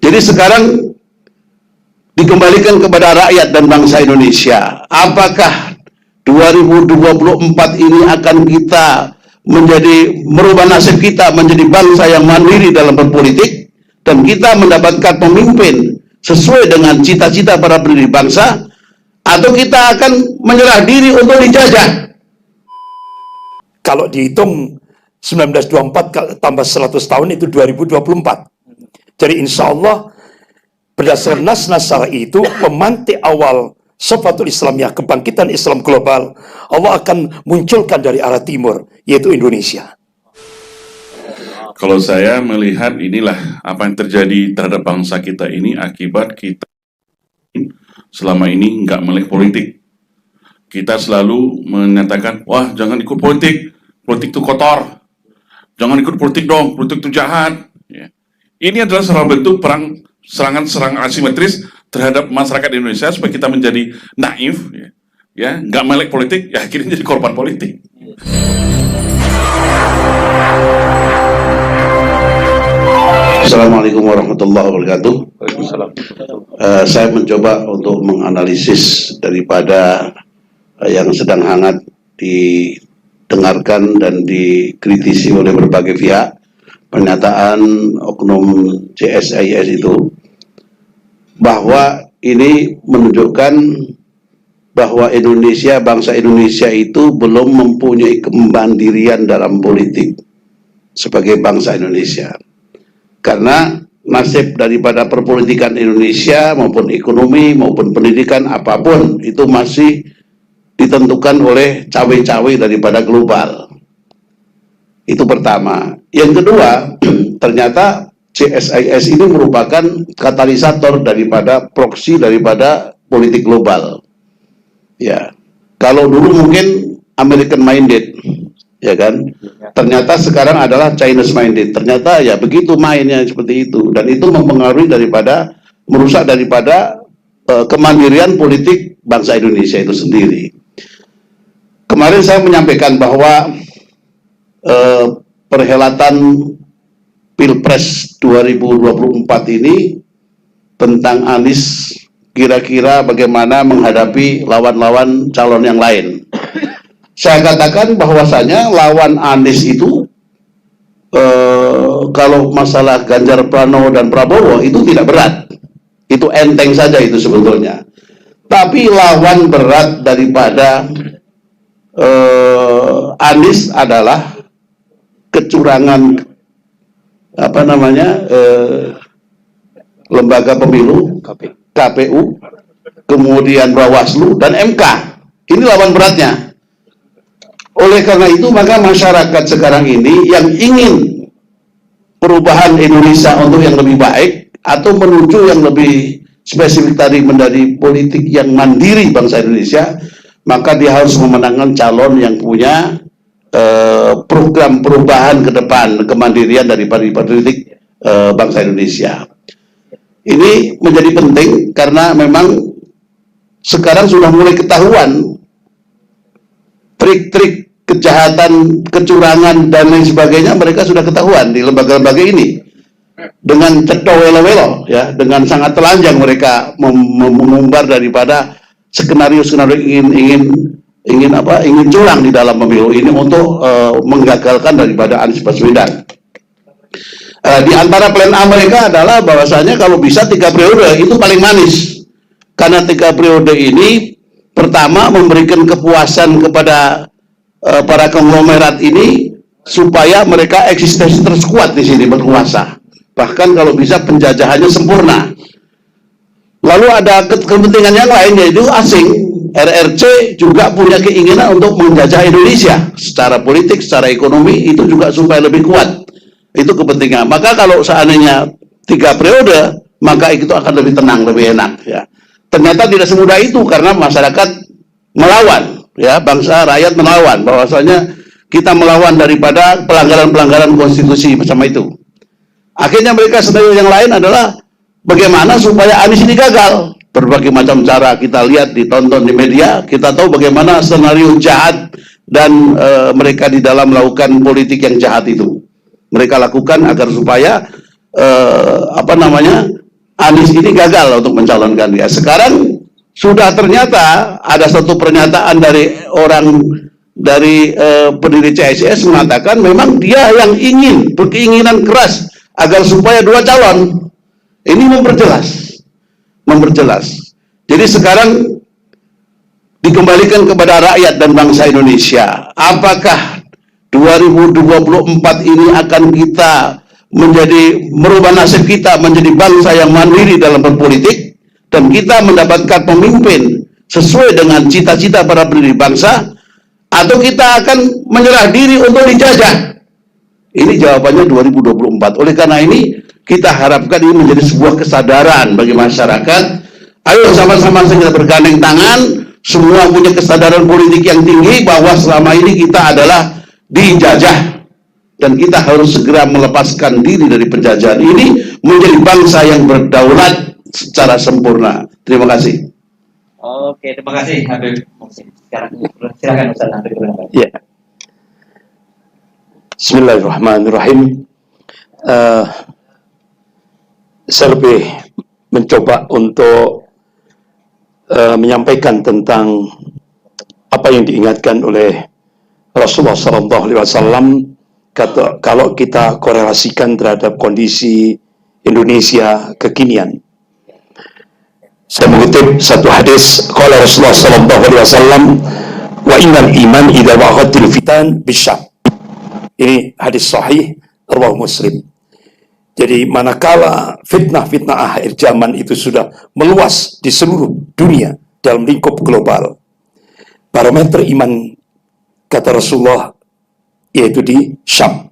Jadi sekarang dikembalikan kepada rakyat dan bangsa Indonesia. Apakah 2024 ini akan kita merubah nasib kita menjadi bangsa yang mandiri dalam berpolitik, dan kita mendapatkan pemimpin sesuai dengan cita-cita para pendiri bangsa, atau kita akan menyerah diri untuk dijajah? Kalau dihitung 1924 tambah 100 tahun itu 2024. Jadi insya Allah berdasarkan nas-nas syar'i itu, pemantik awal Safatul Islamiyah, kebangkitan Islam global, Allah akan munculkan dari arah timur, yaitu Indonesia. Kalau saya melihat inilah apa yang terjadi terhadap bangsa kita ini akibat kita selama ini nggak melek politik. Kita selalu menyatakan, wah jangan ikut politik, politik itu kotor. Jangan ikut politik dong, politik itu jahat. Ya. Ini adalah salah bentuk serangan asimetris terhadap masyarakat Indonesia supaya kita menjadi naif, ya, nggak melek politik, ya akhirnya jadi korban politik. Assalamualaikum warahmatullahi wabarakatuh. Saya mencoba untuk menganalisis daripada yang sedang hangat didengarkan dan dikritisi oleh berbagai pihak, pernyataan oknum CSIS itu, bahwa ini menunjukkan bahwa Indonesia, bangsa Indonesia itu belum mempunyai kemandirian dalam politik sebagai bangsa Indonesia. Karena nasib daripada perpolitikan Indonesia maupun ekonomi maupun pendidikan apapun itu masih ditentukan oleh cawe-cawe daripada global. Itu pertama. Yang kedua, ternyata CSIS ini merupakan katalisator daripada proksi daripada politik global. Ya, kalau dulu mungkin American minded, ya kan? Ternyata sekarang adalah Chinese minded. Ternyata ya begitu mainnya seperti itu, dan itu mempengaruhi daripada, merusak daripada kemandirian politik bangsa Indonesia itu sendiri. Kemarin saya menyampaikan bahwa perhelatan Pilpres 2024 ini tentang Anies, kira-kira bagaimana menghadapi lawan-lawan calon yang lain. Saya katakan bahwasanya lawan Anies itu kalau masalah Ganjar Pranowo dan Prabowo itu tidak berat, itu enteng saja itu sebetulnya. Tapi lawan berat daripada Anies adalah kecurangan lembaga pemilu, KPU, kemudian Bawaslu dan MK. Ini lawan beratnya. Oleh karena itu maka masyarakat sekarang ini yang ingin perubahan Indonesia untuk yang lebih baik atau menuju yang lebih spesifik tadi menjadi politik yang mandiri bangsa Indonesia, maka dia harus memenangkan calon yang punya program perubahan ke depan, kemandirian daripada politik bangsa Indonesia. Ini menjadi penting karena memang sekarang sudah mulai ketahuan trik-trik kejahatan, kecurangan dan lain sebagainya, mereka sudah ketahuan di lembaga-lembaga ini. Dengan ceto welo-welo, ya, dengan sangat telanjang mereka mengumbar daripada skenario-skenario ingin curang di dalam pemilu ini untuk menggagalkan daripada Anies Baswedan. Di antara plan A mereka adalah bahwasanya kalau bisa 3 periode itu paling manis, karena 3 periode ini pertama memberikan kepuasan kepada para konglomerat ini supaya mereka eksistensi terus kuat di sini berkuasa, bahkan kalau bisa penjajahannya sempurna. Lalu ada kepentingan yang lain, yaitu asing. RRC juga punya keinginan untuk menjajah Indonesia secara politik, secara ekonomi, itu juga supaya lebih kuat. Itu kepentingan. Maka kalau seandainya 3 periode, maka itu akan lebih tenang, lebih enak. Ya. Ternyata tidak semudah itu karena masyarakat melawan, ya, bangsa rakyat melawan, bahwasanya kita melawan daripada pelanggaran-pelanggaran konstitusi macam itu. Akhirnya mereka skenario yang lain adalah bagaimana supaya Anies ini gagal. Berbagai macam cara kita lihat, ditonton di media, kita tahu bagaimana skenario jahat dan mereka di dalam melakukan politik yang jahat itu. Mereka lakukan agar supaya Anies ini gagal untuk mencalonkan dia. Sekarang sudah ternyata ada satu pernyataan dari pendiri CSIS mengatakan memang dia yang berkeinginan keras agar supaya 2 calon. Ini memperjelas. Jadi sekarang dikembalikan kepada rakyat dan bangsa Indonesia. Apakah 2024 ini akan kita merubah nasib kita menjadi bangsa yang mandiri dalam berpolitik, dan kita mendapatkan pemimpin sesuai dengan cita-cita para pendiri bangsa, atau kita akan menyerah diri untuk dijajah? Ini jawabannya 2024. Oleh karena ini kita harapkan ini menjadi sebuah kesadaran bagi masyarakat. Ayo sama-sama kita bergandeng tangan, semua punya kesadaran politik yang tinggi bahwa selama ini kita adalah dijajah, dan kita harus segera melepaskan diri dari penjajahan ini menjadi bangsa yang berdaulat secara sempurna. Terima kasih. Oke, terima kasih Habib Muhsin. Sekarang silakan Ustaz Habib. Ya. Bismillahirrahmanirrahim. Saya lebih mencoba untuk menyampaikan tentang apa yang diingatkan oleh Rasulullah SAW. Kalau kita korelasikan terhadap kondisi Indonesia kekinian. Saya mengutip satu hadis, qala Rasulullah SAW, wa innal iman idza waqatil fitan bisyam. Ini hadis sahih riwayat Muslim. Jadi manakala fitnah-fitnah akhir zaman itu sudah meluas di seluruh dunia dalam lingkup global, barometer iman, kata Rasulullah, yaitu di Syam.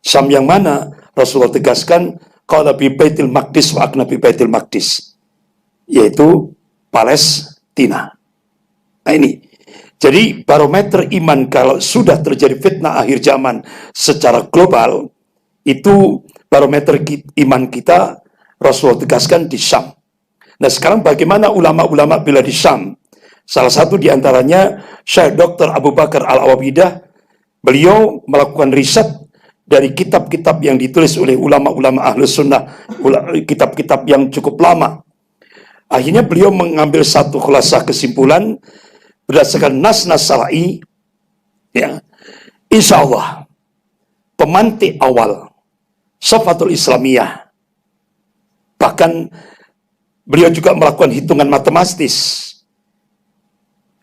Syam yang mana Rasulullah tegaskan, qala bi Baitul Maqdis wa akna bi Baitul Maqdis, yaitu Palestina. Nah ini. Jadi barometer iman kalau sudah terjadi fitnah akhir zaman secara global, itu barometer iman kita Rasulullah tegaskan di Syam. Nah sekarang bagaimana ulama-ulama bila di Syam? Salah satu diantaranya Syekh Dr. Abu Bakar Al-Awabidah. Beliau melakukan riset dari kitab-kitab yang ditulis oleh ulama-ulama Ahlus Sunnah, kitab-kitab yang cukup lama. Akhirnya beliau mengambil satu khulasah kesimpulan berdasarkan nas-nas syar'i, ya, insya Allah pemantik awal Safatul Islamiyah, bahkan beliau juga melakukan hitungan matematis.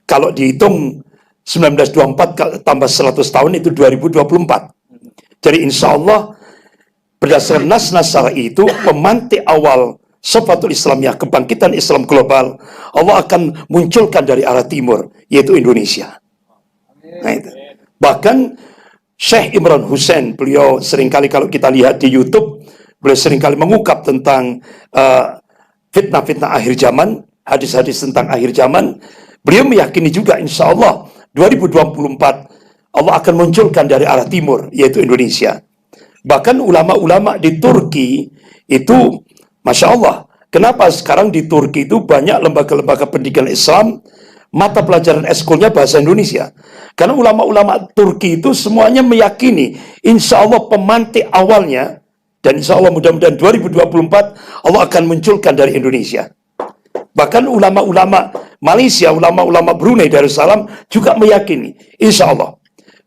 Kalau dihitung 1924 tambah 100 tahun itu 2024. Jadi insya Allah berdasarkan nas-nas syar'i itu pemantik awal Safatul Islamiyah, kebangkitan Islam global, Allah akan munculkan dari arah timur, yaitu Indonesia. Nah, itu. Bahkan Syekh Imran Hussein, beliau seringkali kalau kita lihat di YouTube, beliau seringkali mengungkap tentang fitnah-fitnah akhir zaman, hadis-hadis tentang akhir zaman. Beliau meyakini juga insya Allah 2024 Allah akan munculkan dari arah timur, yaitu Indonesia. Bahkan ulama-ulama di Turki itu, Masya Allah, kenapa sekarang di Turki itu banyak lembaga-lembaga pendidikan Islam, mata pelajaran eskulnya bahasa Indonesia. Karena ulama-ulama Turki itu semuanya meyakini, insya Allah pemantik awalnya, dan insya Allah mudah-mudahan 2024 Allah akan munculkan dari Indonesia. Bahkan ulama-ulama Malaysia, ulama-ulama Brunei Darussalam juga meyakini, insya Allah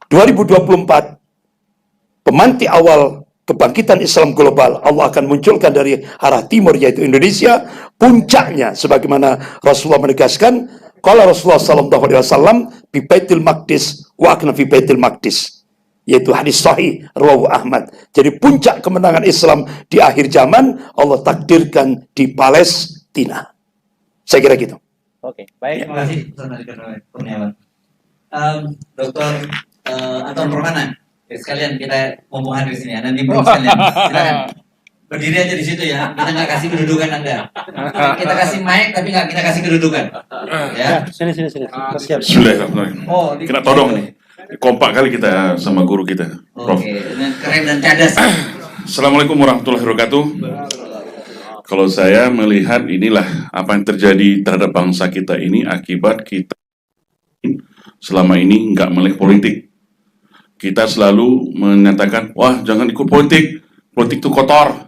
2024 pemantik awal kebangkitan Islam global Allah akan munculkan dari arah timur, yaitu Indonesia. Puncaknya sebagaimana Rasulullah menegaskan, qala Rasulullah sallallahu alaihi wasallam bi Baitul Maqdis wa akna fi Baitul Maqdis, yaitu hadis sahih riwayat Ahmad. Jadi puncak kemenangan Islam di akhir zaman Allah takdirkan di Palestina. Saya kira gitu. Oke, baik, terima kasih Ustaz Kurniawan. Dr. Anton Permana, sekalian kita mumpung hadir di sini, Anda nimbrung sekalian. Silakan. Berdiri aja di situ ya. Kita nggak kasih kedudukan Anda. Kita kasih mic tapi nggak kita kasih kedudukan. Ya. Sini. Siap. Bismillahirrahmanirrahim. Oh, Kita todong nih. Kompak kali kita sama guru kita, Prof. Oke, keren dan cadas. Assalamualaikum warahmatullahi wabarakatuh. Kalau saya melihat inilah apa yang terjadi terhadap bangsa kita ini akibat kita selama ini nggak melek politik. Kita selalu menyatakan, wah jangan ikut politik, politik itu kotor.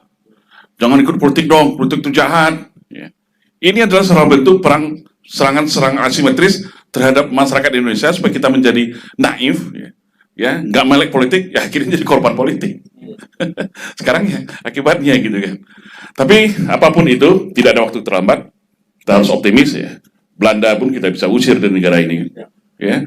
Jangan ikut politik dong, politik itu jahat. Ya. Ini adalah salah bentuk serangan asimetris terhadap masyarakat Indonesia supaya kita menjadi naif, nggak melek politik, ya akhirnya jadi korban politik. Sekarang ya akibatnya gitu kan. Tapi apapun itu tidak ada waktu terlambat. Kita harus optimis ya. Belanda pun kita bisa usir dari negara ini. Ya.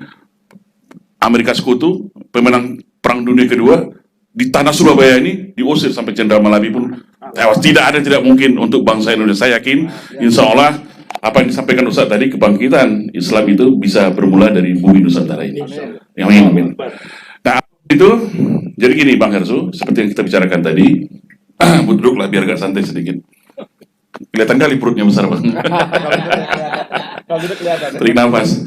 Amerika Sekutu, pemenang Perang Dunia Kedua, di tanah Surabaya ini diusir sampai Jenderal Malabi pun tewas. Tidak mungkin untuk bangsa Indonesia. Saya yakin, insya Allah apa yang disampaikan Ustaz tadi, kebangkitan Islam itu bisa bermula dari bumi Nusantara ini. Amin. Nah, itu jadi gini Bang Hersu, seperti yang kita bicarakan tadi, duduklah biar agak santai sedikit. Kelihatan kali perutnya besar Bang. Tarik nafas.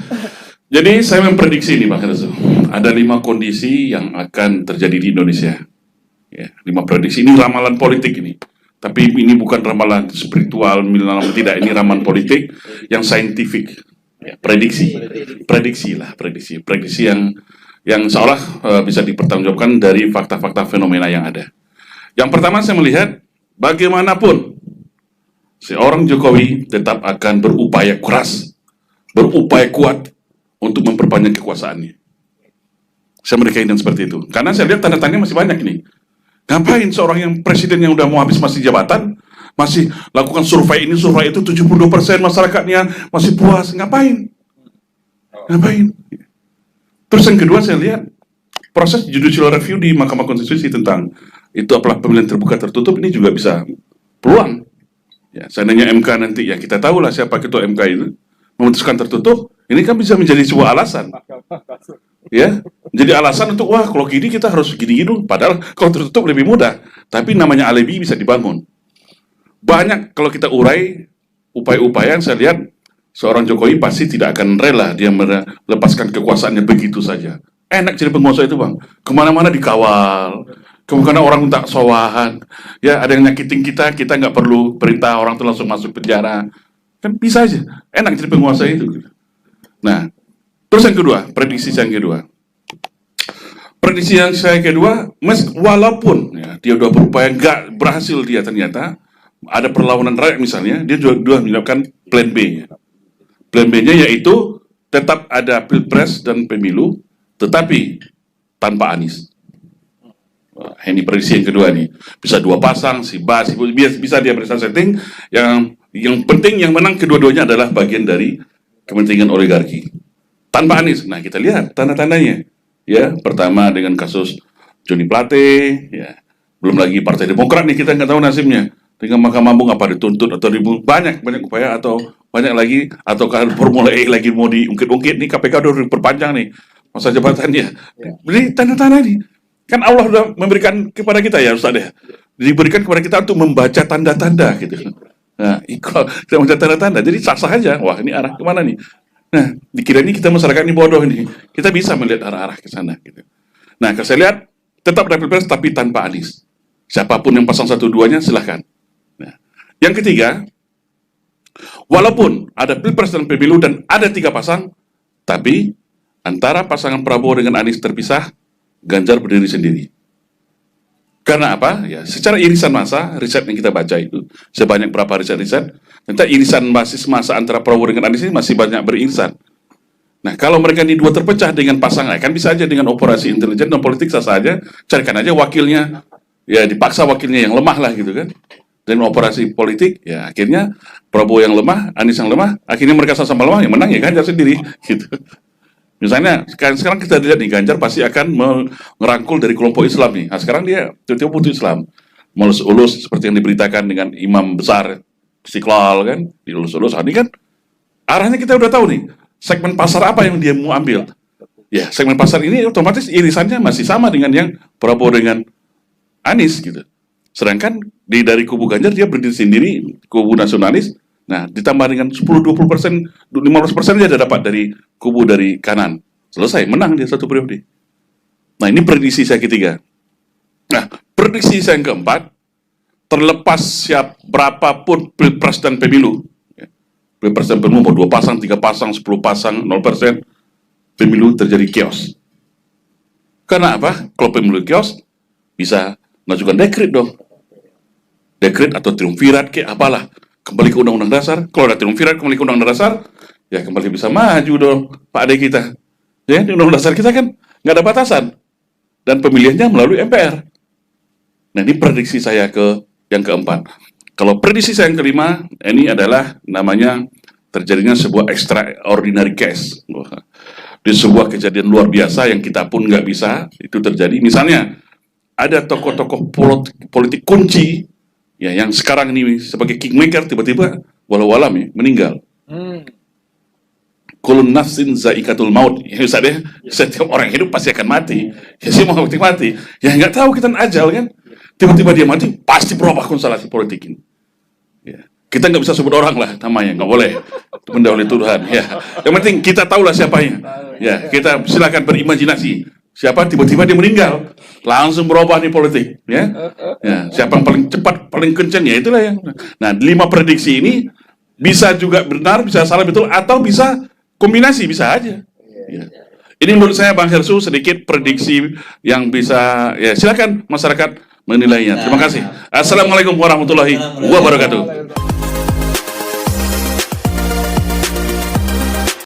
Jadi saya memprediksi ini Bang Hersu, ada 5 kondisi yang akan terjadi di Indonesia. Ya, 5 prediksi, ini ramalan politik ini. Tapi ini bukan ramalan spiritual, tidak, ini ramalan politik yang saintifik. Ya, prediksi yang seolah bisa dipertanggungjawabkan dari fakta-fakta fenomena yang ada. Yang pertama saya melihat, bagaimanapun seorang Jokowi tetap akan berupaya keras, berupaya kuat untuk memperpanjang kekuasaannya. Saya merekakan seperti itu. Karena saya lihat tanda-tandanya masih banyak nih. Ngapain seorang yang presiden yang udah mau habis masih jabatan, masih lakukan survei ini, survei itu, 72% masyarakatnya masih puas. Ngapain? Terus yang kedua saya lihat, proses judicial review di Mahkamah Konstitusi tentang itu apalah pemilihan terbuka tertutup, ini juga bisa peluang. Ya, seandainya MK nanti, ya kita tahulah siapa ketua MK itu, memutuskan tertutup, ini kan bisa menjadi sebuah alasan. Ya, jadi alasan untuk wah kalau gini kita harus gini dulu. Padahal kalau tertutup lebih mudah. Tapi namanya alibi bisa dibangun. Banyak kalau kita urai upaya-upaya yang saya lihat seorang Jokowi pasti tidak akan rela dia melepaskan kekuasaannya begitu saja. Enak jadi penguasa itu Bang. Kemana-mana dikawal. Kemana orang minta sowahan. Ya ada yang nyakitin kita nggak perlu perintah orang itu langsung masuk penjara. Kan bisa aja. Enak jadi penguasa itu. Nah. Terus yang kedua, prediksi yang kedua, walaupun ya, dia udah berupaya nggak berhasil dia ternyata ada perlawanan rakyat misalnya, dia juga menyiapkan plan B. Plan B-nya yaitu tetap ada pilpres dan pemilu, tetapi tanpa Anies. Wah, ini prediksi yang kedua nih, bisa 2 pasang, bisa dia bisa setting. Yang penting yang menang kedua-duanya adalah bagian dari kepentingan oligarki. Tanpa Anies, nah kita lihat tanda-tandanya. Ya, pertama dengan kasus Joni Plate, ya, belum lagi Partai Demokrat nih kita nggak tahu nasibnya. Dengan Mahkamah Agung apa dituntut atau banyak upaya atau banyak lagi atau kalau Formula E lagi mau diungkit-ungkit nih KPK udah diperpanjang nih masa jabatannya. Jadi tanda-tanda nih kan Allah sudah memberikan kepada kita ya Ustaz ya. Diberikan kepada kita untuk membaca tanda-tanda gitu. Nah, kalau kita membaca tanda-tanda, jadi sah-sah aja. Wah ini arah kemana nih? Nah, dikira ini kita masyarakat ini bodoh nih. Kita bisa melihat arah-arah ke sana gitu. Nah, kalau saya lihat tetap ada pilpres tapi tanpa Anies. Siapapun yang pasang 1-2-nya silahkan. Nah, yang ketiga, walaupun ada pilpres dan pemilu dan ada 3 pasang, tapi antara pasangan Prabowo dengan Anies terpisah, Ganjar berdiri sendiri. Karena apa? Ya, secara irisan masa, riset yang kita baca itu, sebanyak berapa riset, ternyata irisan basis masa antara Prabowo dengan Anies ini masih banyak beririsan. Nah, kalau mereka ini 2 terpecah dengan pasangan, kan bisa aja dengan operasi intelijen dan politik sah saja, carikan aja wakilnya, ya dipaksa wakilnya yang lemah lah gitu kan. Dan operasi politik, ya akhirnya Prabowo yang lemah, Anies yang lemah, akhirnya mereka sama-sama lemah, yang menang ya Ganjar sendiri, gitu. Misalnya, sekarang kita lihat nih, Ganjar pasti akan merangkul dari kelompok Islam nih. Nah, sekarang dia tiba-tiba putus Islam. Mulus-ulus, seperti yang diberitakan dengan imam besar, Istiqlal kan, diulus-ulus. Ini kan, arahnya kita udah tahu nih, segmen pasar apa yang dia mau ambil. Ya, segmen pasar ini otomatis irisannya masih sama dengan yang Prabowo dengan Anies, gitu. Sedangkan dari kubu Ganjar, dia berdiri sendiri, kubu nasionalis. Nah, ditambah dengan 10-20%, 15% dia dapat dari kubu dari kanan. Selesai, menang dia 1 periode. Nah, ini prediksi saya ketiga. Nah, prediksi saya yang keempat, terlepas berapapun pilpres dan pemilu, ya, pilpres dan pemilu mau 2 pasang, 3 pasang, 10 pasang, 0%, pemilu terjadi chaos. Karena apa? Kalau pemilu chaos, bisa mengajukan dekret dong. dekret atau triumvirat kayak apalah, kembali ke undang-undang dasar. Kalau ada triumvirat kembali ke undang-undang dasar, ya kembali bisa maju dong Pak Ade kita. Ya, di undang-undang dasar kita kan nggak ada batasan dan pemilihannya melalui MPR. Nah, ini prediksi saya ke yang keempat. Kalau prediksi saya yang kelima, ini adalah namanya terjadinya sebuah extraordinary case. Di sebuah kejadian luar biasa yang kita pun nggak bisa itu terjadi. Misalnya, ada tokoh-tokoh politik kunci ya yang sekarang ini sebagai kingmaker tiba-tiba walau alam ya, meninggal. Kulun nafsin zaikatul maut. Ya Ustaz ya, setiap orang hidup pasti akan mati. Ya sih mau mati. Ya nggak tahu kita ajal kan. Tiba-tiba dia mati, pasti berubah konstelasi politik ini. Ya. Kita nggak bisa sebut orang lah namanya, nggak boleh. Mendahului Tuhan. Ya. Yang penting kita tahulah siapanya. Ya, kita silakan berimajinasi. Siapa tiba-tiba dia meninggal, langsung berubah nih politik. Ya. Ya. Siapa yang paling cepat, paling kencang ya itulah yang. Nah, 5 prediksi ini bisa juga benar, bisa salah betul, atau bisa kombinasi, bisa aja. Ya. Ini menurut saya Bang Hersu sedikit prediksi yang bisa, ya silakan masyarakat menilainya. Terima kasih. Assalamualaikum warahmatullahi wabarakatuh.